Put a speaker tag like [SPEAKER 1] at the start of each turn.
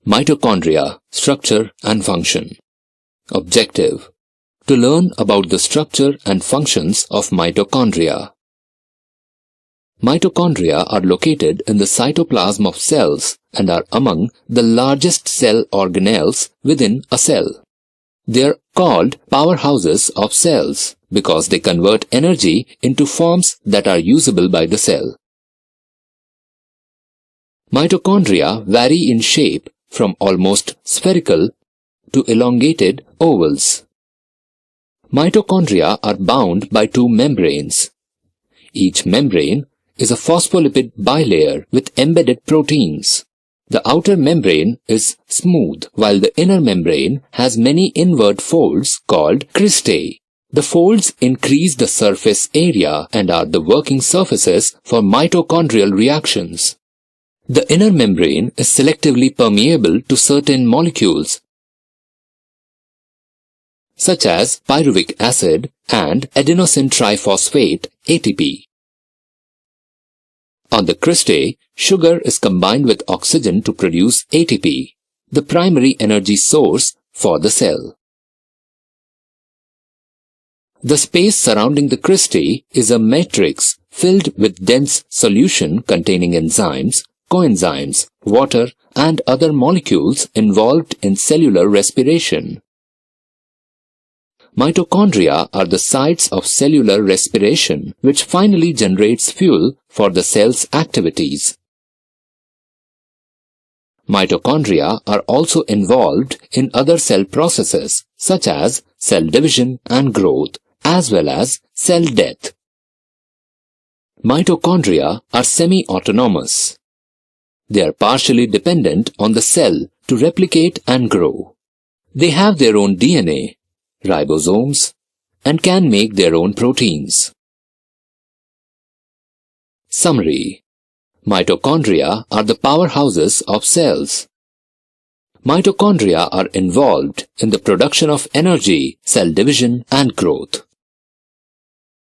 [SPEAKER 1] Mitochondria, structure and function. Objective: to learn about the structure and functions of mitochondria. Mitochondria are located in the cytoplasm of cells and are among the largest cell organelles within a cell. They are called powerhouses of cells because they convert energy into forms that are usable by the cell. Mitochondria vary in shape from almost spherical to elongated ovals. Mitochondria are bound by two membranes. Each membrane is a phospholipid bilayer with embedded proteins. The outer membrane is smooth, while the inner membrane has many inward folds called cristae. The folds increase the surface area and are the working surfaces for mitochondrial reactions. The inner membrane is selectively permeable to certain molecules, such as pyruvic acid and adenosine triphosphate ATP. On the cristae, sugar is combined with oxygen to produce ATP, the primary energy source for the cell. The space surrounding the cristae is a matrix filled with dense solution containing enzymes, coenzymes, water, and other molecules involved in cellular respiration. Mitochondria are the sites of cellular respiration, which finally generates fuel for the cell's activities. Mitochondria are also involved in other cell processes, such as cell division and growth, as well as cell death. Mitochondria are semi-autonomous. They are partially dependent on the cell to replicate and grow. They have their own DNA, ribosomes, and can make their own proteins. Summary: mitochondria are the powerhouses of cells. Mitochondria are involved in the production of energy, cell division, and growth.